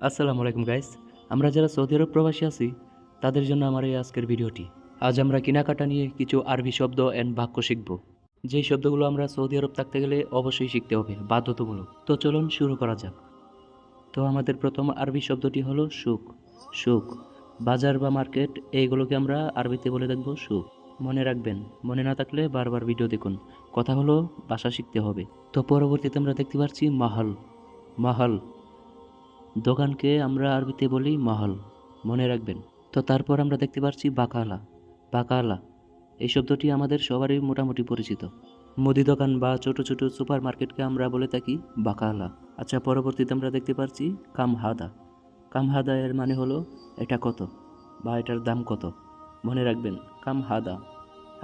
আসসালামু আলাইকুম গাইস। আমরা যারা সৌদি আরব প্রবাসী আছি তাদের জন্য আমার এই আজকের ভিডিওটি। আজ আমরা কেনাকাটা নিয়ে কিছু আরবি শব্দ অ্যান্ড বাক্য শিখব, যেই শব্দগুলো আমরা সৌদি আরব থাকতে গেলে অবশ্যই শিখতে হবে, বাধ্যতামূলক। তো চলুন শুরু করা যাক। তো আমাদের প্রথম আরবি শব্দটি হলো সুক। সুক, বাজার বা মার্কেট, এইগুলোকে আমরা আরবিতে বলে দেখব সুক। মনে রাখবেন, মনে না থাকলে বারবার ভিডিও দেখুন। কথা হলো ভাষা শিখতে হবে। তো পরবর্তীতে আমরা দেখতে পাচ্ছি মাহল। মাহল, দোকানকে আমরা আরবিতে বলি মহল, মনে রাখবেন। তো তারপর আমরা দেখতে পাচ্ছি বাকালা। বাকালা, এই শব্দটি আমাদের সবারই মোটামুটি পরিচিত। মুদি দোকান বা ছোট ছোট সুপার মার্কেটকে আমরা বলে থাকি বাকালা। আচ্ছা, পরবর্তীতে আমরা দেখতে পাচ্ছি কামহাদা। কামহাদা এর মানে হলো এটা কত বা এটার দাম কত, মনে রাখবেন কামহাদা।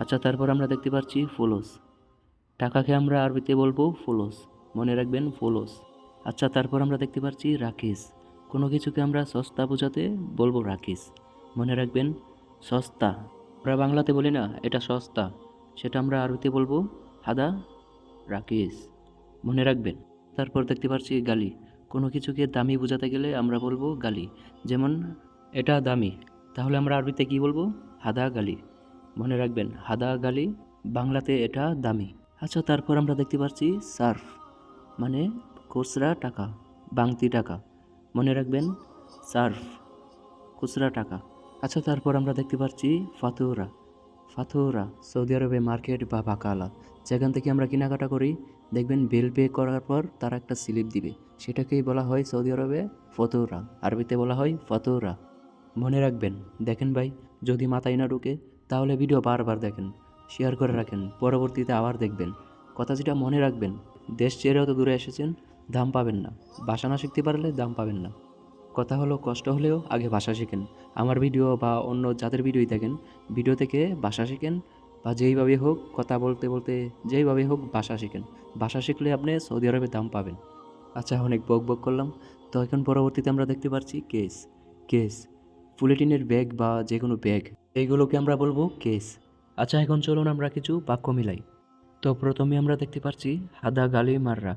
আচ্ছা, তারপর আমরা দেখতে পাচ্ছি ফুলোস। টাকাকে আমরা আরবিতে বলবো ফুলোস, মনে রাখবেন ফুলোস। আচ্ছা, তারপর আমরা দেখতে পাচ্ছি রাকিস। কোনো কিছুকে আমরা সস্তা বোঝাতে বলবো রাকিস, মনে রাখবেন সস্তা। আমরা বাংলাতে বলি না এটা সস্তা, সেটা আমরা আরবিতে বলবো হাদা রাকিস, মনে রাখবেন। তারপর দেখতে পাচ্ছি গালি। কোনো কিছুকে দামি বোঝাতে গেলে আমরা বলবো গালি, যেমন এটা দামি, তাহলে আমরা আরবিতে কি বলবো হাদা গালি, মনে রাখবেন হাদা গালি, বাংলাতে এটা দামি। আচ্ছা, তারপর আমরা দেখতে পাচ্ছি সার্ফ, মানে খুচরা টাকা, বাংতি টাকা, মনে রাখবেন সার্ফ, খুচরা টাকা। আচ্ছা, তারপর আমরা দেখতে পাচ্ছি ফাতুরা। ফাতুরা সৌদি আরবে মার্কেট বা বাকালা, যেখান থেকে আমরা কেনাকাটা করি, দেখবেন বিল পে করার পর তারা একটা স্লিপ দিবে, সেটাকেই বলা হয় সৌদি আরবে ফতুরা, আরবিতে বলা হয় ফাতুরা, মনে রাখবেন। দেখেন ভাই, যদি মাথায় না ঢুকে তাহলে ভিডিও বারবার দেখেন, শেয়ার করে রাখেন, পরবর্তীতে আবার দেখবেন। কথা যেটা মনে রাখবেন, দেশ ছেড়েও তো দূরে এসেছেন, দাম পাবেন না, ভাষা না শিখতে পারলে দাম পাবেন না। কথা হলো কষ্ট হলেও আগে ভাষা শিখেন। আমার ভিডিও বা অন্য যাদের ভিডিওই দেখেন, ভিডিও থেকে ভাষা শিখেন, বা যেইভাবে হোক কথা বলতে বলতে যেইভাবে হোক ভাষা শিখেন। ভাষা শিখলে আপনি সৌদি আরবে দাম পাবেন। আচ্ছা, অনেক বক বক করলাম। তো এখন পরবর্তীতে আমরা দেখতে পাচ্ছি কেস। কেস, পলিথিনের ব্যাগ বা যে কোনো ব্যাগ, এইগুলোকে আমরা বলবো কেস। আচ্ছা, এখন চলুন আমরা কিছু বাক্য মিলাই। তো প্রথমে আমরা দেখতে পাচ্ছি হাদা গালি মাররা,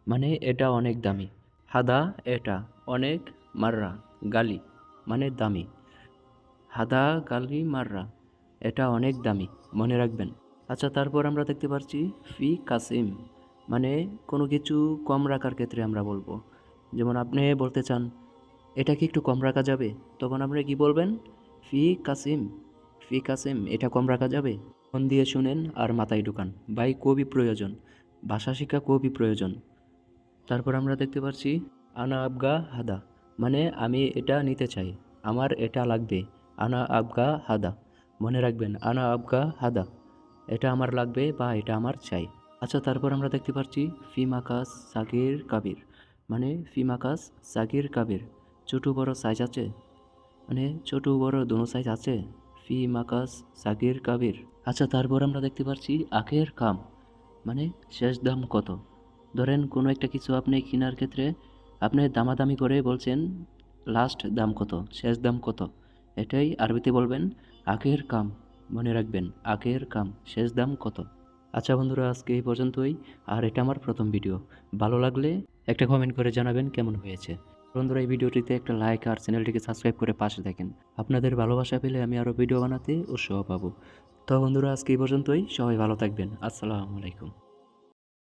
মানে এটা অনেক দামি। হাদা এটা, অনেক, মাররা গালি মানে দামি। হাদা গালি মাররা, এটা অনেক দামি, মনে রাখবেন। আচ্ছা, তারপর আমরা দেখতে পাচ্ছি ফি কাসিম, মানে কোনো কিছু কম রাখার ক্ষেত্রে আমরা বলবো। যেমন আপনি বলতে চান এটা কি একটু কম রাখা যাবে, তখন আপনি কি বলবেন ফি কাসিম। ফি কাসিম, এটা কম রাখা যাবে। মন দিয়ে শুনেন আর মাথায় ঢুকান ভাই, খুবই প্রয়োজন, ভাষা শিক্ষা খুবই প্রয়োজন। তারপর আমরা দেখতে পাচ্ছি আনা আবগা হাদা, মানে আমি এটা নিতে চাই, আমার এটা লাগবে। আনা আবগা হাদা, মনে রাখবেন আনা আবগা হাদা, এটা আমার লাগবে বা এটা আমার চাই। আচ্ছা, তারপর আমরা দেখতে পাচ্ছি ফিমাকাস সাকির কাবির, মানে ফিমাকাস সাকির কাবির, ছোটো বড় সাইজ আছে, মানে ছোটো বড় দোনো সাইজ আছে। ফিমাকাস সাকির কাবির। আচ্ছা, তারপর আমরা দেখতে পাচ্ছি আখের কাম, মানে শেষ দাম কত। ধরেন কোনো একটা কিছু আপনি কেনার ক্ষেত্রে আপনি দামাদামি করে বলছেন লাস্ট দাম কত, শেষ দাম কত, এটাই আরবিতে বলবেন আখের কাম, মনে রাখবেন আখের কাম, শেষ দাম কত। আচ্ছা বন্ধুরা, আজকে এই পর্যন্তই। আর এটা আমার প্রথম ভিডিও, ভালো লাগলে একটা কমেন্ট করে জানাবেন কেমন হয়েছে। বন্ধুরা, এই ভিডিওটিতে একটা লাইক আর চ্যানেলটিকে সাবস্ক্রাইব করে পাশে থাকেন। আপনাদের ভালোবাসা পেলে আমি আরও ভিডিও বানাতে উৎসাহ পাবো। তো বন্ধুরা, আজকে এই পর্যন্তই, সবাই ভালো থাকবেন। আসসালামু আলাইকুম।